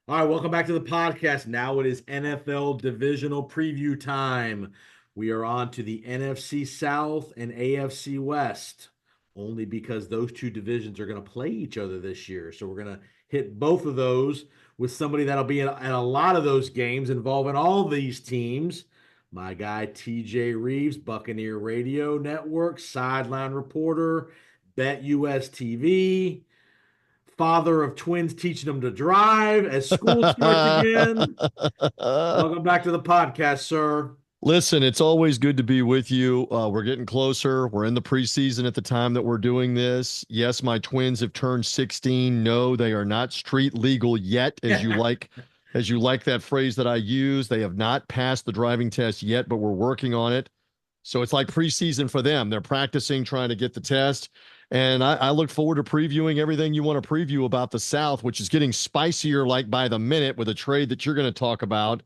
All right, welcome back to the podcast. Now it is NFL divisional preview time. We are on to the NFC South and AFC West, only because those two divisions are going to play each other this year. So we're going to hit both of those with somebody that'll be in a lot of those games involving all these teams. My guy, TJ Rives, Buccaneer Radio Network, sideline reporter, Bet US TV, father of twins teaching them to drive as school starts again. Welcome back to the podcast, sir. Listen, it's always good to be with you. We're getting closer. We're in the preseason at the time that we're doing this. Yes, my twins have turned 16. No, they are not street legal yet, as you like that phrase that I use. They have not passed the driving test yet, but we're working on it. So it's like preseason for them. They're practicing, trying to get the test. And I look forward to previewing everything you want to preview about the South, which is getting spicier like by the minute with a trade that you're going to talk about.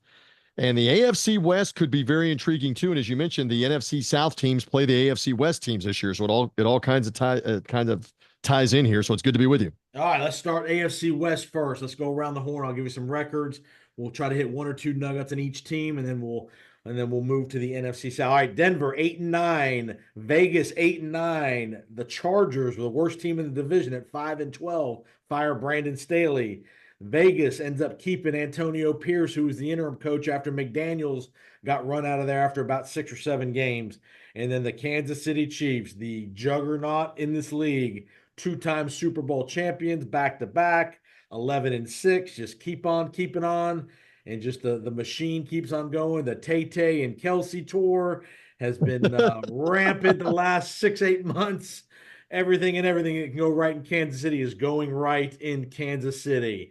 And the AFC West could be very intriguing too. And as you mentioned, the NFC South teams play the AFC West teams this year, so it all kind of ties in here. So it's good to be with you. All right, let's start AFC West first. Let's go around the horn. I'll give you some records. We'll try to hit one or two nuggets in each team, and then we'll move to the NFC South. All right, Denver 8-9, Vegas 8-9. The Chargers were the worst team in the division at 5-12. Fire Brandon Staley. Vegas ends up keeping Antonio Pierce, who was the interim coach after McDaniels got run out of there after about 6 or 7 games. And then the Kansas City Chiefs, the juggernaut in this league, two-time Super Bowl champions back to back, 11-6. Just keep on keeping on, and just the machine keeps on going. The Tay Tay and Kelsey tour has been rampant the last 6-8 months. Everything that can go right in Kansas City is going right in Kansas City.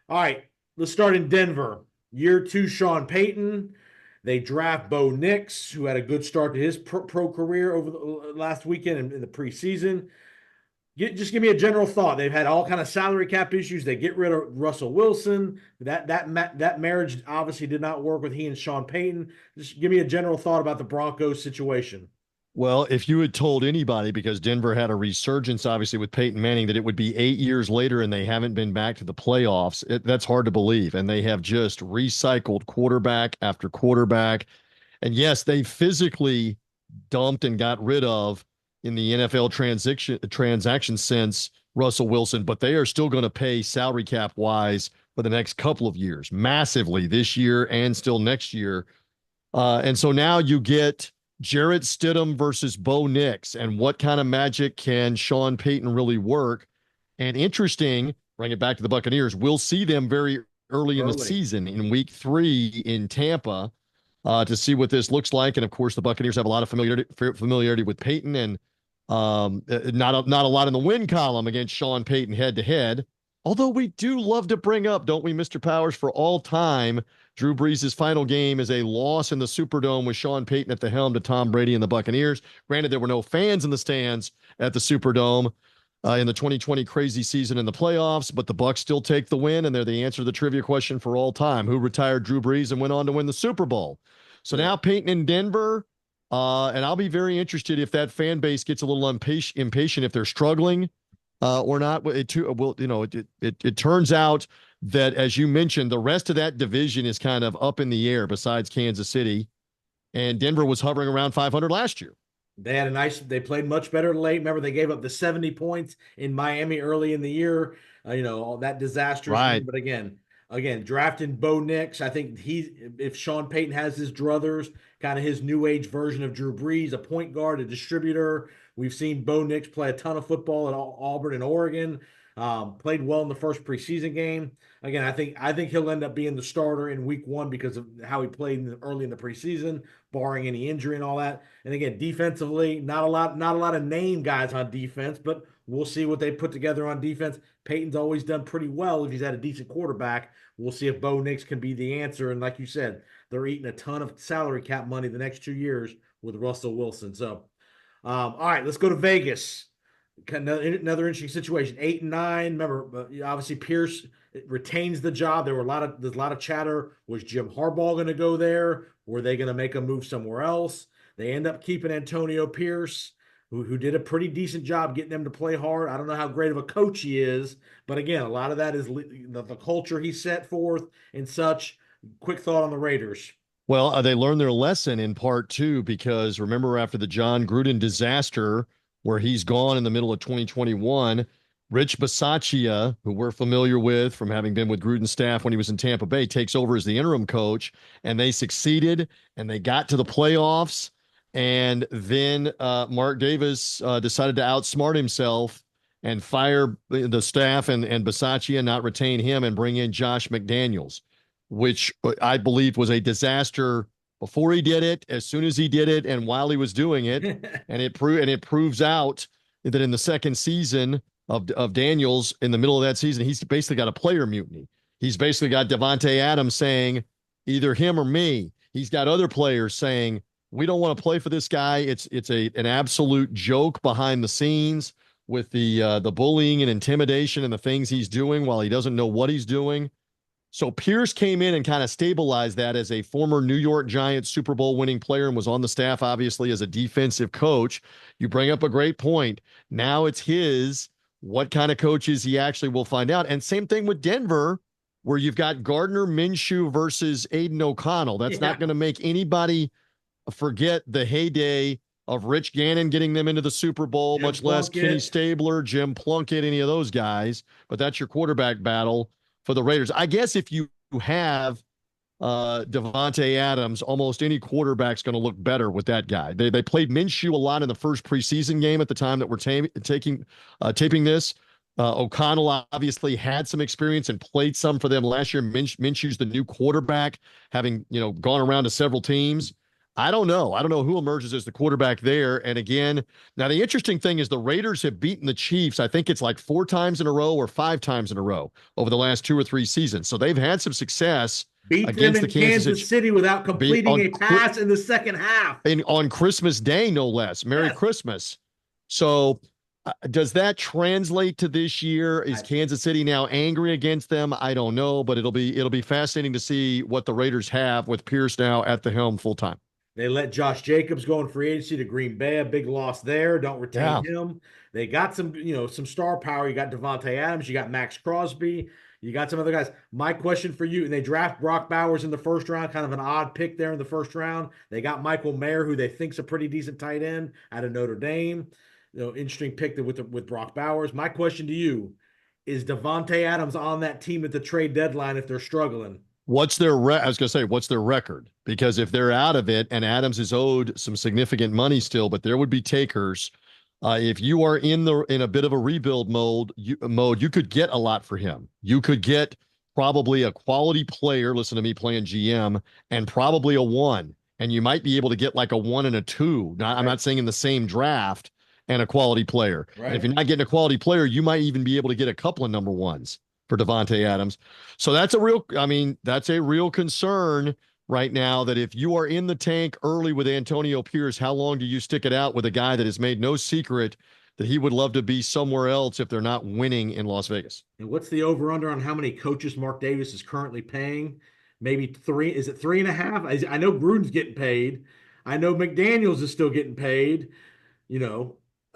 All right, let's start in Denver. Year two, Sean Payton. They draft Bo Nix, who had a good start to his pro career over the last weekend in the preseason. Just give me a general thought. They've had all kind of salary cap issues. They get rid of Russell Wilson. That marriage obviously did not work with he and Sean Payton. Just give me a general thought about the Broncos situation. Well, if you had told anybody, because Denver had a resurgence, obviously, with Peyton Manning, that it would be 8 years later and they haven't been back to the playoffs, that's hard to believe. And they have just recycled quarterback after quarterback. And yes, they physically dumped and got rid of in the NFL transaction sense Russell Wilson, but they are still going to pay salary cap wise for the next couple of years, massively this year and still next year. And so now you get Jarrett Stidham versus Bo Nix, and what kind of magic can Sean Payton really work? And interesting, bring it back to the Buccaneers. We'll see them very early in the Early. season in week 3 in Tampa to see what this looks like. And of course, the Buccaneers have a lot of familiarity with Peyton, and not a lot in the win column against Sean Payton head to head. Although we do love to bring up, don't we, Mr. Powers, for all time, Drew Brees' final game is a loss in the Superdome with Sean Payton at the helm to Tom Brady and the Buccaneers. Granted, there were no fans in the stands at the Superdome in the 2020 crazy season in the playoffs, but the Bucs still take the win, and they're the answer to the trivia question for all time: who retired Drew Brees and went on to win the Super Bowl? So now Peyton in Denver, and I'll be very interested if that fan base gets a little impatient if they're struggling or not. It turns out that, as you mentioned, the rest of that division is kind of up in the air besides Kansas City, and Denver was hovering around 500 last year. They played much better late. Remember, they gave up the 70 points in Miami early in the year. All that disastrous win. Right. But again, drafting Bo Nix, I think if Sean Payton has his druthers, kind of his new age version of Drew Brees, a point guard, a distributor. We've seen Bo Nix play a ton of football at Auburn and Oregon. Played well in the first preseason game. Again, I think he'll end up being the starter in week 1 because of how he played early in the preseason, barring any injury and all that. And again, defensively, not a lot of name guys on defense, but we'll see what they put together on defense. Peyton's always done pretty well if he's had a decent quarterback. We'll see if Bo Nix can be the answer. And like you said, they're eating a ton of salary cap money the next 2 years with Russell Wilson. So, all right, let's go to Vegas. Another interesting situation. 8-9. Remember, obviously Pierce retains the job. There's a lot of chatter. Was Jim Harbaugh going to go there? Were they going to make a move somewhere else? They end up keeping Antonio Pierce. who did a pretty decent job getting them to play hard. I don't know how great of a coach he is, but again, a lot of that is the culture he set forth and such. Quick thought on the Raiders. Well, they learned their lesson in part two because remember after the John Gruden disaster, where he's gone in the middle of 2021, Rich Bisaccia, who we're familiar with from having been with Gruden's staff when he was in Tampa Bay, takes over as the interim coach, and they succeeded and they got to the playoffs. And then Mark Davis decided to outsmart himself and fire the staff and Bisaccia, not retain him, and bring in Josh McDaniels, which I believed was a disaster before he did it, as soon as he did it, and while he was doing it. And it proves out that in the second season of Daniels, in the middle of that season, he's basically got a player mutiny. He's basically got Davante Adams saying, either him or me. He's got other players saying, we don't want to play for this guy. It's an absolute joke behind the scenes with the bullying and intimidation and the things he's doing while he doesn't know what he's doing. So Pierce came in and kind of stabilized that as a former New York Giants Super Bowl winning player and was on the staff, obviously, as a defensive coach. You bring up a great point. Now it's his. What kind of coach is he actually? We'll find out. And same thing with Denver, where you've got Gardner Minshew versus Aiden O'Connell. That's not going to make anybody forget the heyday of Rich Gannon getting them into the Super Bowl, much less Kenny Stabler, Jim Plunkett, any of those guys. But that's your quarterback battle for the Raiders. I guess if you have Davante Adams, almost any quarterback's going to look better with that guy. They played Minshew a lot in the first preseason game at the time that we're taping this. O'Connell obviously had some experience and played some for them last year. Minshew's the new quarterback, having gone around to several teams. I don't know. I don't know who emerges as the quarterback there. And again, now the interesting thing is the Raiders have beaten the Chiefs. I think it's like 4 times in a row or 5 times in a row over the last 2 or 3 seasons. So they've had some success against the Kansas City without completing a pass in the second half. And on Christmas Day, no less. Merry Christmas. So does that translate to this year? Is Kansas City now angry against them? I don't know, but it'll be fascinating to see what the Raiders have with Pierce now at the helm full time. They let Josh Jacobs go in free agency to Green Bay, a big loss there. Don't retain him. They got some star power. You got Davante Adams, you got Max Crosby, you got some other guys. My question for you, and they draft Brock Bowers in the first round, kind of an odd pick there in the first round. They got Michael Mayer, who they think's a pretty decent tight end out of Notre Dame. Interesting pick with Brock Bowers. My question to you, is Davante Adams on that team at the trade deadline if they're struggling? What's their I was going to say, what's their record? Because if they're out of it, and Adams is owed some significant money still, but there would be takers. If you are in a bit of a rebuild mode, you could get a lot for him. You could get probably a quality player, listen to me playing GM, and probably a 1. And you might be able to get like a 1 and a 2. Now, I'm not saying in the same draft, and a quality player. Right. And if you're not getting a quality player, you might even be able to get a couple of number 1s for Davante Adams. So that's a real concern right now, that if you are in the tank early with Antonio Pierce, how long do you stick it out with a guy that has made no secret that he would love to be somewhere else if they're not winning in Las Vegas? And what's the over-under on how many coaches Mark Davis is currently paying? Maybe 3. Is it 3.5? I know Gruden's getting paid. I know McDaniels is still getting paid.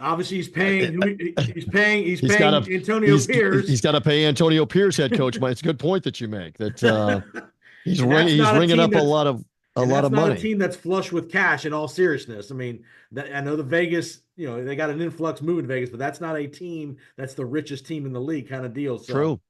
Obviously, he's paying Antonio Pierce. He's got to pay Antonio Pierce, head coach. It's a good point that you make. That he's ringing up a lot of money. That's not a team that's flush with cash. In all seriousness, I mean, I know the Vegas. They got an influx moving to Vegas, but that's not a team that's the richest team in the league kind of deal. So, true.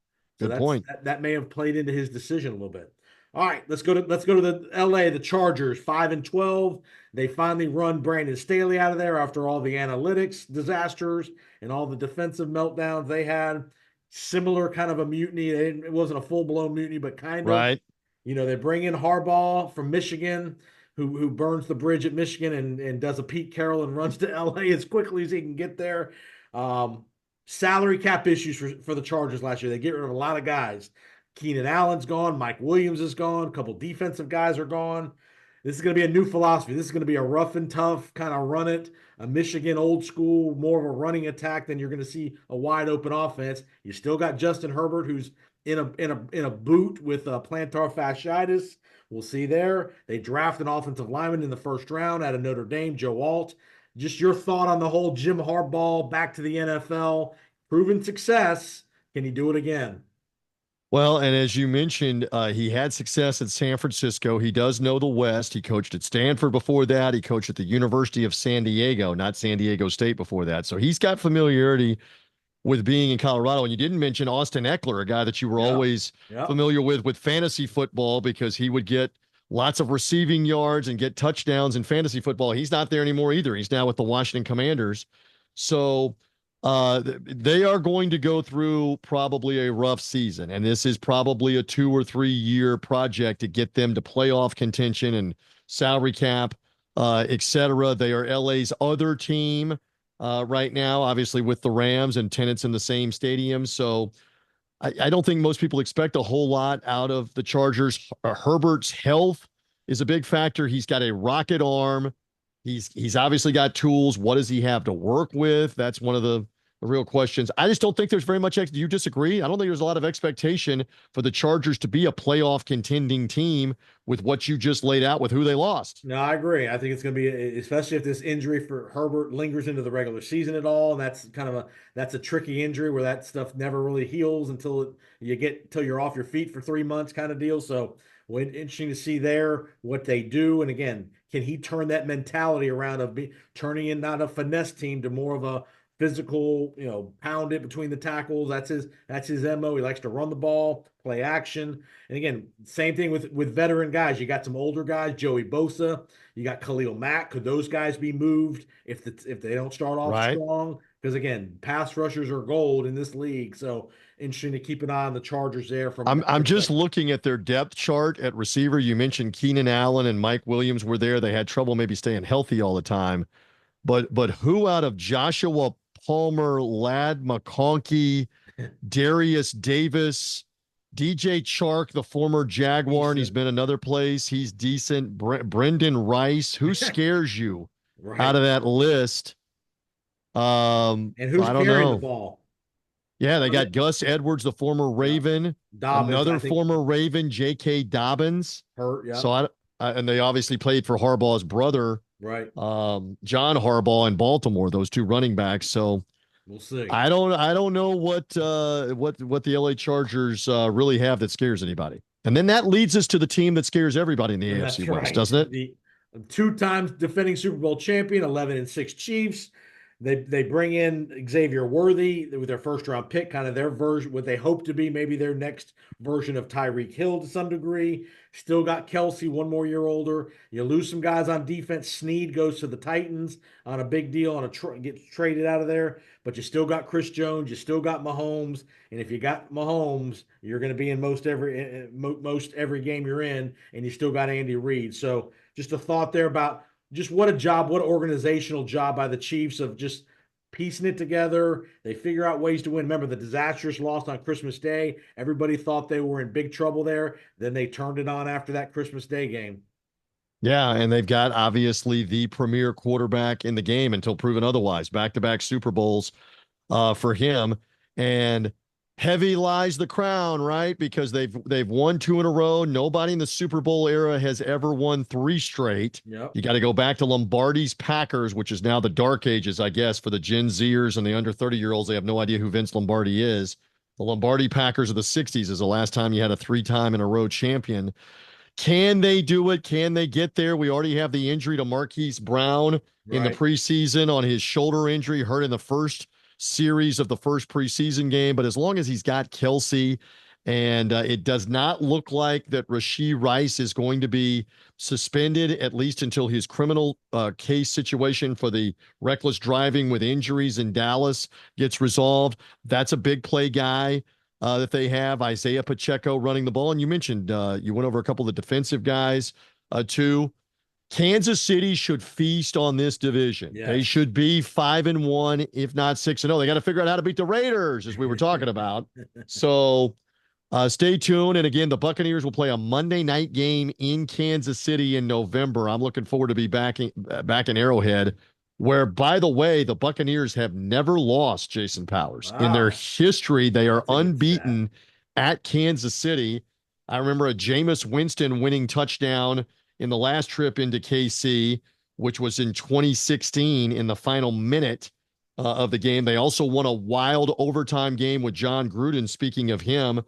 Good point. That may have played into his decision a little bit. All right, let's go to the LA, the Chargers, 5-12. They finally run Brandon Staley out of there after all the analytics disasters and all the defensive meltdowns they had. Similar kind of a mutiny. It wasn't a full-blown mutiny, but kind of. Right. They bring in Harbaugh from Michigan, who burns the bridge at Michigan and does a Pete Carroll and runs to LA as quickly as he can get there. Salary cap issues for the Chargers last year. They get rid of a lot of guys. Keenan Allen's gone. Mike Williams is gone. A couple defensive guys are gone. This is going to be a new philosophy. This is going to be a rough and tough kind of run it, a Michigan old school, more of a running attack than you're going to see a wide open offense. You still got Justin Herbert, who's in a boot with plantar fasciitis. We'll see there. They draft an offensive lineman in the first round out of Notre Dame, Joe Alt. just your thought on the whole Jim Harbaugh back to the NFL, proven success. Can he do it again? Well, and as you mentioned, he had success at San Francisco. He does know the West. He coached at Stanford before that. He coached at the University of San Diego, not San Diego State before that. So he's got familiarity with being in Colorado. And you didn't mention Austin Eckler, a guy that you were Yeah. always Yeah. familiar with fantasy football because he would get lots of receiving yards and get touchdowns in fantasy football. He's not there anymore either. He's now with the Washington Commanders. So they are going to go through probably a rough season. And this is probably a 2 or 3 year project to get them to playoff contention and salary cap, et cetera. They are LA's other team right now, obviously with the Rams and tenants in the same stadium. So I don't think most people expect a whole lot out of the Chargers. Herbert's health is a big factor. He's got a rocket arm. He's obviously got tools. What does he have to work with? That's one of the real questions. I just don't think there's very much. Do you disagree? I don't think there's a lot of expectation for the Chargers to be a playoff contending team with what you just laid out with who they lost. No, I agree. I think it's going to be, especially if this injury for Herbert lingers into the regular season at all, and that's a tricky injury where that stuff never really heals until you're off your feet for 3 months, kind of deal. So, interesting to see there what they do, and again, can he turn that mentality around of turning in not a finesse team to more of a physical, pound it between the tackles. That's his MO. He likes to run the ball, play action. And again, same thing with veteran guys. You got some older guys, Joey Bosa. You got Khalil Mack. Could those guys be moved if they don't start off Right. strong? Because again, pass rushers are gold in this league. So interesting to keep an eye on the Chargers there from I'm that I'm just perspective. looking at their depth chart at receiver. You mentioned Keenan Allen and Mike Williams were there. They had trouble maybe staying healthy all the time. But who out of Joshua Palmer, Lad McConkey, Darius Davis, DJ Chark, the former Jaguar, and he's Decent. been another place. He's decent. Brendan Rice. Who scares you out Right. of that list? And who's I don't carrying the know. ball? Yeah, they got Gus Edwards, the former Yeah. Raven, Dobbins, I another think, former Raven, J.K. Dobbins. hurt. Yeah. So and they obviously played for Harbaugh's brother, Right. John Harbaugh in Baltimore. Those two running backs. So We'll see. I don't know what the LA Chargers really have that scares anybody. And then that leads us to the team that scares everybody in the AFC That's West, right. doesn't it? The two times defending Super Bowl champion, 11-6 Chiefs. They bring in Xavier Worthy with their first round pick, kind of their version, what they hope to be maybe their next version of Tyreek Hill to some degree. Still got Kelsey, 1 more year older. You lose some guys on defense. Snead goes to the Titans on a big deal, gets traded out of there. But you still got Chris Jones. You still got Mahomes. And if you got Mahomes, you're going to be in most every game you're in, and you still got Andy Reid. So just a thought there about just what what organizational job by the Chiefs of just piecing it together. They figure out ways to win. Remember the disastrous loss on Christmas Day. Everybody thought they were in big trouble there. Then they turned it on after that Christmas Day game. Yeah, and they've got obviously the premier quarterback in the game until proven otherwise. Back-to-back Super Bowls for him. And heavy lies the crown, right? Because they've won two in a row. Nobody in the Super Bowl era has ever won three straight. Yep. You got to go back to Lombardi's Packers, which is now the dark ages, I guess, for the Gen Zers and the under 30-year-olds. They have no idea who Vince Lombardi is. The Lombardi Packers of the 60s is the last time you had a three-time in a row champion. Can they do it? Can they get there? We already have the injury to Marquise Brown in the Right. preseason on his shoulder injury, hurt in the first series of the first preseason game. But as long as he's got Kelsey, and it does not look like that Rashee Rice is going to be suspended, at least until his criminal case situation for the reckless driving with injuries in Dallas gets resolved. That's a big play guy that they have. Isaiah Pacheco running the ball. And you mentioned you went over a couple of the defensive guys too. Kansas City should feast on this division. They Yes. should be 5-1, if not 6-0. They got to figure out how to beat the Raiders, as we were talking about. So stay tuned. And again, the Buccaneers will play a Monday night game in Kansas City in November. I'm looking forward to be back in Arrowhead, where, by the way, the Buccaneers have never lost, Jason Powers. In their Wow. history, they are That's a good stat. unbeaten at Kansas City. I remember a Jameis Winston winning touchdown in the last trip into KC. which was in 2016 in the final minute of the game. They also won a wild overtime game with John Gruden, speaking of him,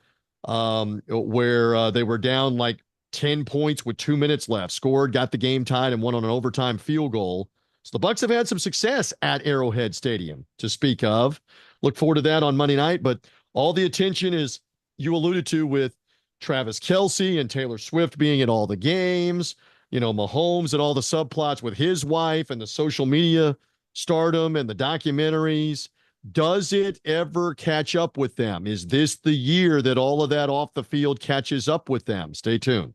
where they were down like 10 points with 2 minutes left, scored, got the game tied, and won on an overtime field goal. So the Bucs have had some success at Arrowhead Stadium to speak of. Look forward to that on Monday night. But all the attention is, you alluded to, with Travis Kelce and Taylor Swift being at all the games, Mahomes and all the subplots with his wife and the social media stardom and the documentaries. Does it ever catch up with them? Is this the year that all of that off the field catches up with them? Stay tuned.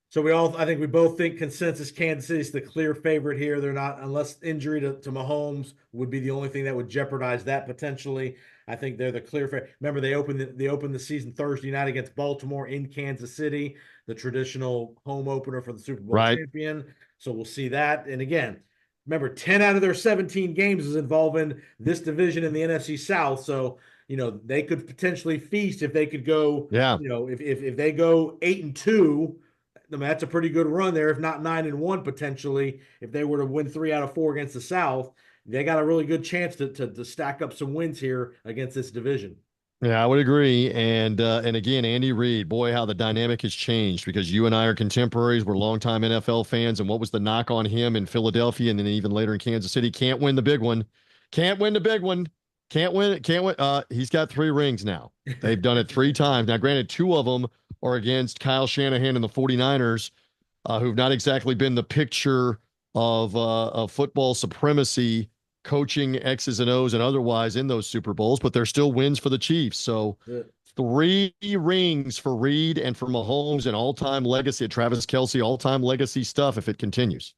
So I think we both think consensus Kansas City's the clear favorite here. They're not, unless injury to Mahomes would be the only thing that would jeopardize that potentially. I think they're the clear favorite. Remember, they opened the season Thursday night against Baltimore in Kansas City, the traditional home opener for the Super Bowl Right. champion. So we'll see that. And again, remember, 10 out of their 17 games is involving this division in the NFC South. So, they could potentially feast if they could go, Yeah. if they go 8-2. I mean, that's a pretty good run there, if not 9-1 potentially. If they were to win 3 out of 4 against the South, they got a really good chance to stack up some wins here against this division. Yeah, I would agree. And again, Andy Reid, boy, how the dynamic has changed, because you and I are contemporaries. We're longtime NFL fans. And what was the knock on him in Philadelphia and then even later in Kansas City? Can't win the big one. Can't win the big one. Can't win it. Can't win. He's got 3 rings now. They've done it 3 times. Now, granted, 2 of them are against Kyle Shanahan and the 49ers, who've not exactly been the picture of football supremacy, coaching X's and O's and otherwise in those Super Bowls, but they're still wins for the Chiefs. So 3 rings for Reid and for Mahomes, and all-time legacy. Travis Kelce, all-time legacy stuff if it continues.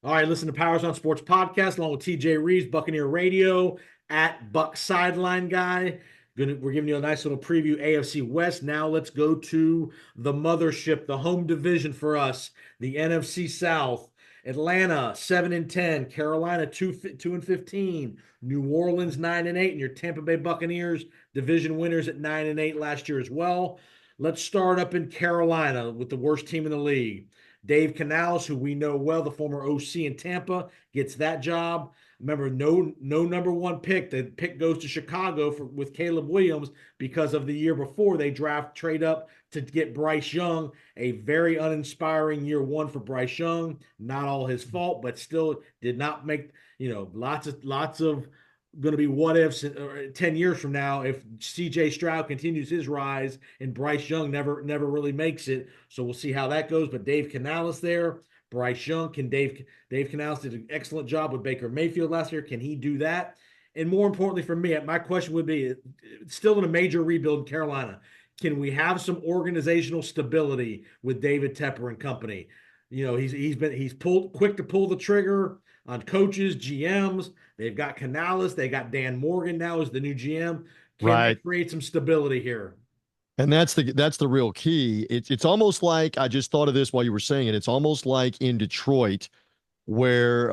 All right, listen to Powers on Sports podcast along with TJ Rives, Buccaneer Radio, at Buck Sideline Guy. We're giving you a nice little preview, AFC West. Now let's go to the mothership, the home division for us, the NFC South. Atlanta 7-10, Carolina 2-15, New Orleans 9-8, and your Tampa Bay Buccaneers, division winners at 9-8 last year as well. Let's start up in Carolina with the worst team in the league. Dave Canales, who we know well, the former OC in Tampa, gets that job. Remember, no number 1 pick. The pick goes to Chicago with Caleb Williams because of the year before they trade up to get Bryce Young. A very uninspiring year 1 for Bryce Young. Not all his fault, but still did not make, lots of going to be what ifs 10 years from now if CJ Stroud continues his rise and Bryce Young never really makes it. So we'll see how that goes. But Dave Canales there. Bryce Young, Dave Canales did an excellent job with Baker Mayfield last year. Can he do that? And more importantly for me, my question would be, still in a major rebuild in Carolina, can we have some organizational stability with David Tepper and company? He's quick to pull the trigger on coaches, GMs. They've got Canales, they got Dan Morgan now as the new GM. Can they create some stability here? And that's the real key. It's almost like, I just thought of this while you were saying it. It's almost like in Detroit, where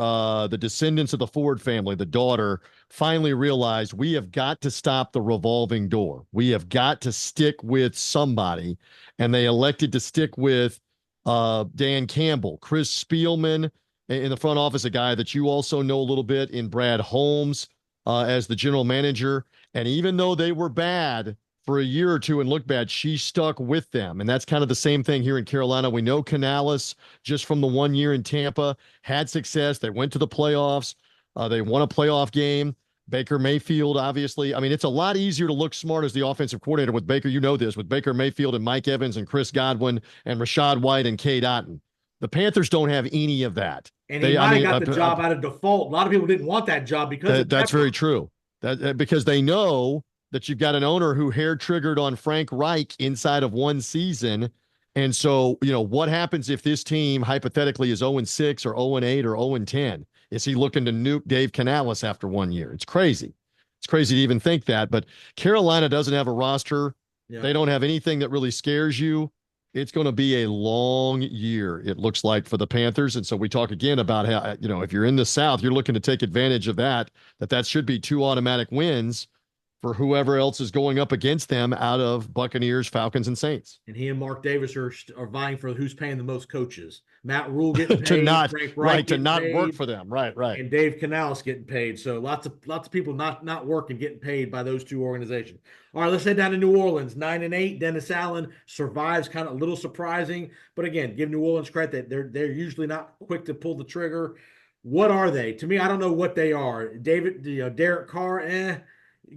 the descendants of the Ford family, the daughter, finally realized, we have got to stop the revolving door. We have got to stick with somebody. And they elected to stick with Dan Campbell, Chris Spielman in the front office, a guy that you also know a little bit, in Brad Holmes as the general manager. And even though they were bad for a year or two and looked bad, she stuck with them. And that's kind of the same thing here in Carolina. We know Canales, just from the 1 year in Tampa, had success. They went to the playoffs. They won a playoff game. Baker Mayfield, obviously. I mean, it's a lot easier to look smart as the offensive coordinator with Baker. You know this, with Baker Mayfield and Mike Evans and Chris Godwin and Rashad White and Cade Otton. The Panthers don't have any of that. And he might have got the job out of default. A lot of people didn't want that job because that's very true. Because they know that you've got an owner who hair-triggered on Frank Reich inside of 1 season. And so, what happens if this team hypothetically is 0-6 or 0-8 or 0-10? Is he looking to nuke Dave Canales after 1 year? It's crazy. It's crazy to even think that. But Carolina doesn't have a roster. Yeah. They don't have anything that really scares you. It's going to be a long year, it looks like, for the Panthers. And so we talk again about how, if you're in the South, you're looking to take advantage of that should be 2 automatic wins. for whoever else is going up against them out of Buccaneers, Falcons, and Saints. And he and Mark Davis are vying for who's paying the most coaches. Matt Rule getting To paid, not Frank Reich right to getting not work paid, for them. Right, right. and Dave Canales getting paid. So lots of people not working, getting paid by those two organizations. All right, let's head down to New Orleans. 9-8. Dennis Allen survives, kind of a little surprising, but again, give New Orleans credit that they're usually not quick to pull the trigger. What are they? To me, I don't know what they are. Derek Carr,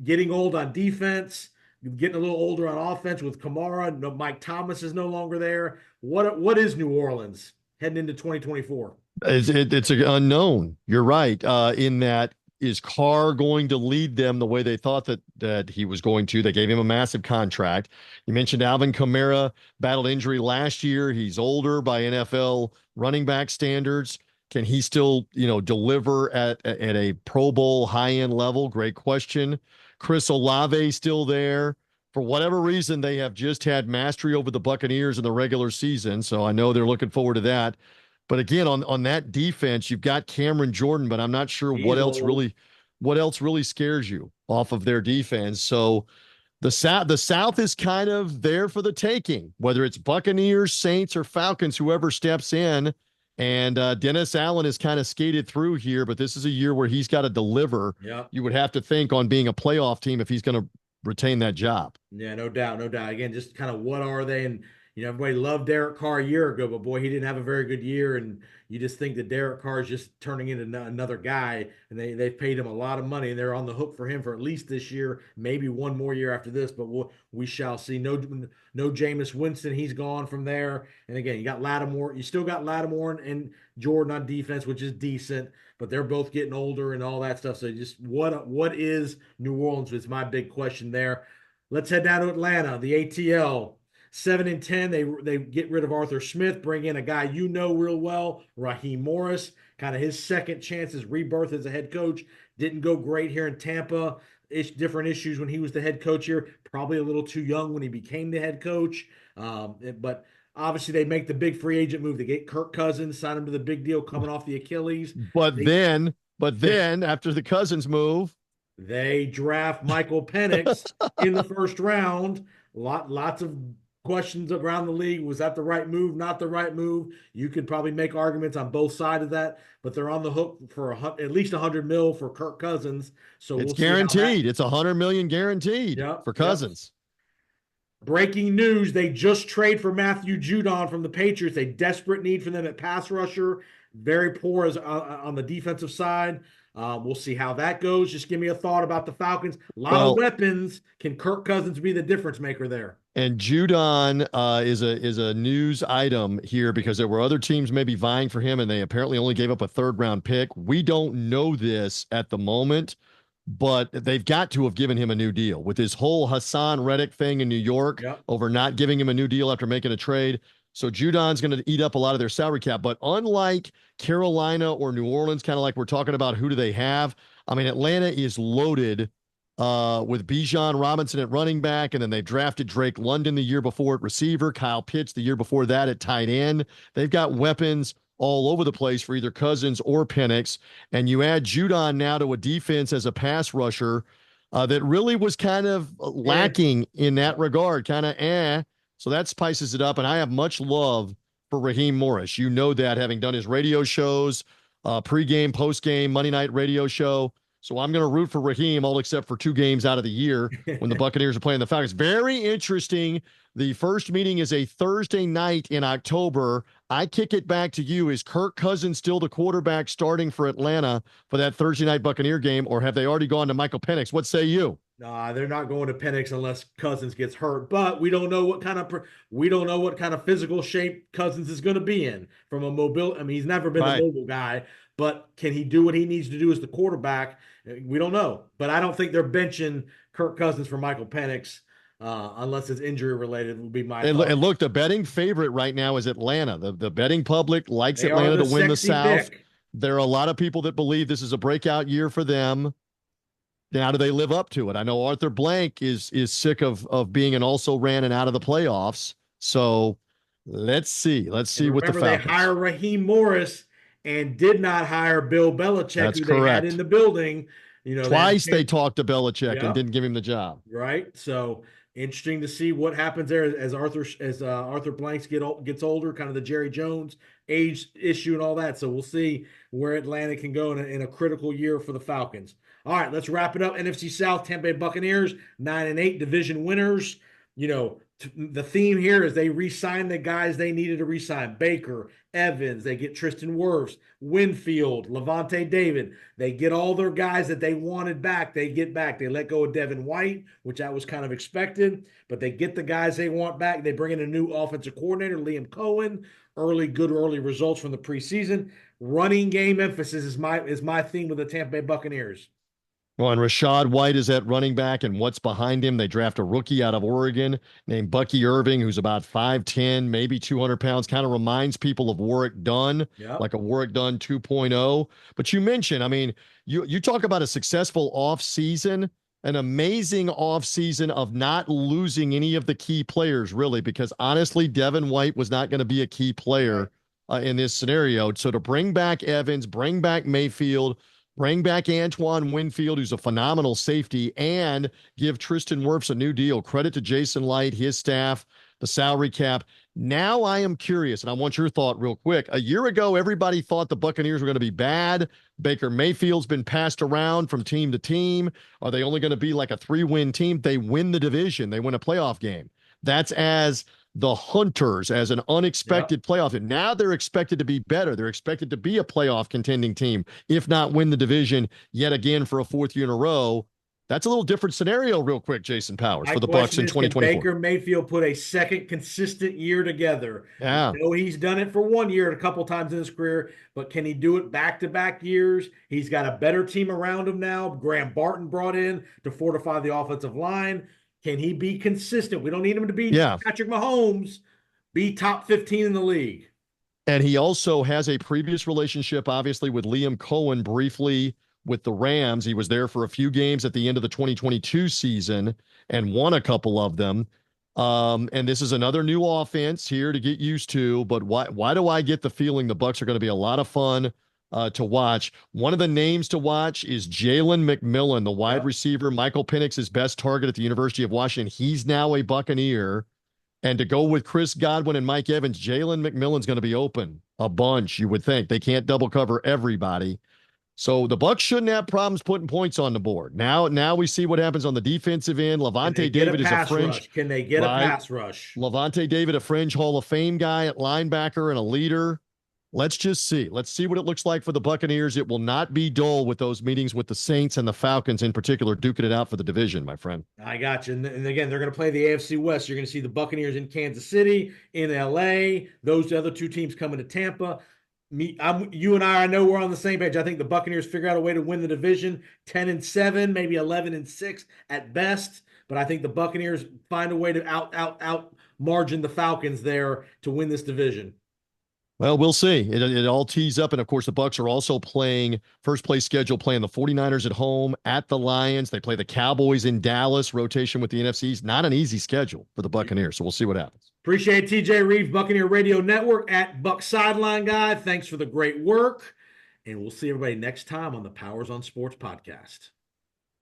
getting old on defense, getting a little older on offense with Kamara. No, Mike Thomas is no longer there. What is New Orleans heading into 2024? It's an unknown. You're right. In that, is Carr going to lead them the way they thought that he was going to? They gave him a massive contract. You mentioned Alvin Kamara battled injury last year. He's older by NFL running back standards. Can he still, deliver at a Pro Bowl high end level? Great question. Chris Olave still there. For whatever reason, they have just had mastery over the Buccaneers in the regular season, so I know they're looking forward to that. But again, on that defense, you've got Cameron Jordan, but I'm not sure He's old. what else really scares you off of their defense. So the South is kind of there for the taking, whether it's Buccaneers, Saints, or Falcons, whoever steps in. And Dennis Allen has kind of skated through here, but this is a year where he's got to deliver. Yeah. You would have to think on being a playoff team if he's going to retain that job. Yeah, no doubt, no doubt. Again, just kind of what are they? And everybody loved Derek Carr a year ago, but boy, he didn't have a very good year. And you just think that Derek Carr is just turning into another guy, and they've paid him a lot of money, and they're on the hook for him for at least this year, maybe one more year after this. But we shall see. No Jameis Winston, he's gone from there. And again, you got Lattimore. You still got Lattimore and Jordan on defense, which is decent, but they're both getting older and all that stuff. So just what is New Orleans is my big question there. Let's head down to Atlanta, the ATL. 7-10. They get rid of Arthur Smith, bring in a guy real well, Raheem Morris. Kind of his second chance, his rebirth as a head coach. Didn't go great here in Tampa. Different issues when he was the head coach here. Probably a little too young when he became the head coach. But obviously they make the big free agent move. They get Kirk Cousins, sign him to the big deal coming off the Achilles. But then after the Cousins move, they draft Michael Penix in the first round. Lots of questions around the league. Was that the right move? Not the right move? You could probably make arguments on both sides of that, but they're on the hook for at least $100 million for Kirk Cousins. So it's we'll guaranteed. It's $100 million guaranteed for Cousins. Yep. Breaking news: they just trade for Matthew Judon from the Patriots. A desperate need for them at pass rusher. Very poor on the defensive side. We'll see how that goes. Just give me a thought about the Falcons. A lot of weapons. Can Kirk Cousins be the difference maker there? And Judon is a news item here because there were other teams maybe vying for him, and they apparently only gave up a third-round pick. We don't know this at the moment, but they've got to have given him a new deal. With this whole Hassan Reddick thing in New York over not giving him a new deal after making a trade. So Judon's going to eat up a lot of their salary cap. But unlike Carolina or New Orleans, kind of like we're talking about, who do they have? I mean, Atlanta is loaded with Bijan Robinson at running back, and then they drafted Drake London the year before at receiver, Kyle Pitts the year before that at tight end. They've got weapons all over the place for either Cousins or Penix, and you add Judon now to a defense as a pass rusher that really was kind of lacking in that regard, So that spices it up, and I have much love for Raheem Morris. You know that, having done his radio shows, pregame, postgame, Monday night radio show. So I'm going to root for Raheem, all except for 2 games out of the year when the Buccaneers are playing the Falcons. Very interesting. The first meeting is a Thursday night in October. I kick it back to you. Is Kirk Cousins still the quarterback starting for Atlanta for that Thursday night Buccaneer game, or have they already gone to Michael Penix? What say you? They're not going to Penix unless Cousins gets hurt. But we don't know what kind of physical shape Cousins is going to be in from a mobile. I mean, he's never been a mobile guy, but can he do what he needs to do as the quarterback? We don't know. But I don't think they're benching Kirk Cousins for Michael Penix unless it's injury related. Would be my thought. And look, the betting favorite right now is Atlanta. The betting public likes Atlanta to win the South. Pick. There are a lot of people that believe this is a breakout year for them. Now, do they live up to it? I know Arthur Blank is sick of being an also ran and out of the playoffs. So let's see. Let's see what the Falcons. They hire Raheem Morris and did not hire Bill Belichick, That's who correct. they had in the building. They had a Twice they chance. talked to Belichick and Yeah. didn't give him the job. Right. So interesting to see what happens there as Arthur Blanks gets older, kind of the Jerry Jones age issue and all that. So we'll see where Atlanta can go in a critical year for the Falcons. All right, let's wrap it up. NFC South, Tampa Bay Buccaneers, 9-8 division winners. The theme here is they re-sign the guys they needed to re-sign. Baker, Evans, they get Tristan Wirfs, Winfield, Levante David. They get all their guys that they wanted back. They get back. They let go of Devin White, which that was kind of expected, but they get the guys they want back. They bring in a new offensive coordinator, Liam Cohen. Good early results from the preseason. Running game emphasis is my theme with the Tampa Bay Buccaneers. Well, and Rashad White is at running back, and what's behind him? They draft a rookie out of Oregon named Bucky Irving, who's about 5'10", maybe 200 pounds, kind of reminds people of Warwick Dunn, Yep. like a Warwick Dunn 2.0. But you mentioned, I mean, you talk about a successful offseason, an amazing offseason of not losing any of the key players, really, because honestly, Devin White was not going to be a key player in this scenario. So to bring back Evans, bring back Mayfield, bring back Antoine Winfield, who's a phenomenal safety, and give Tristan Wirfs a new deal. Credit to Jason Light, his staff, the salary cap. Now I am curious, and I want your thought real quick. A year ago, everybody thought the Buccaneers were going to be bad. Baker Mayfield's been passed around from team to team. Are they only going to be like a 3-win team? They win the division. They win a playoff game. That's as the Hunters, as an unexpected playoff. And now they're expected to be better. They're expected to be a playoff contending team, if not win the division yet again for a fourth year in a row. That's a little different scenario real quick, Jason Powers, My for the Bucs question in is, can 2024. Baker Mayfield put a second consistent year together? We Yeah. know he's done it for 1 year a couple times in his career, but can he do it back-to-back years? He's got a better team around him now. Graham Barton brought in to fortify the offensive line. Can he be consistent? We don't need him to be Yeah. Patrick Mahomes, be top 15 in the league. And he also has a previous relationship, obviously, with Liam Cohen briefly with the Rams. He was there for a few games at the end of the 2022 season and won a couple of them. And this is another new offense here to get used to. But why do I get the feeling the Bucs are going to be a lot of fun to watch? One of the names to watch is Jalen McMillan, the wide receiver. Michael Penix's best target at the University of Washington. He's now a Buccaneer. And to go with Chris Godwin and Mike Evans, Jalen McMillan's going to be open a bunch, you would think. They can't double cover everybody. So the Bucs shouldn't have problems putting points on the board. Now we see what happens on the defensive end. Levante David is a fringe. Can they get a pass rush? Levante David, a fringe Hall of Fame guy at linebacker and a leader. Let's just see. Let's see what it looks like for the Buccaneers. It will not be dull with those meetings with the Saints and the Falcons in particular, duking it out for the division, my friend. I got you. And again, they're going to play the AFC West. You're going to see the Buccaneers in Kansas City, in LA. Those other two teams coming to Tampa. You and I know we're on the same page. I think the Buccaneers figure out a way to win the division, 10-7, maybe 11-6 at best. But I think the Buccaneers find a way to out margin the Falcons there to win this division. Well, we'll see. It all tees up. And of course, the Bucs are also playing first place schedule, playing the 49ers at home, at the Lions. They play the Cowboys in Dallas, rotation with the NFCs. Not an easy schedule for the Buccaneers. So we'll see what happens. Appreciate TJ Rives, Buccaneer Radio Network at Buck Sideline Guy. Thanks for the great work. And we'll see everybody next time on the Powers on Sports podcast.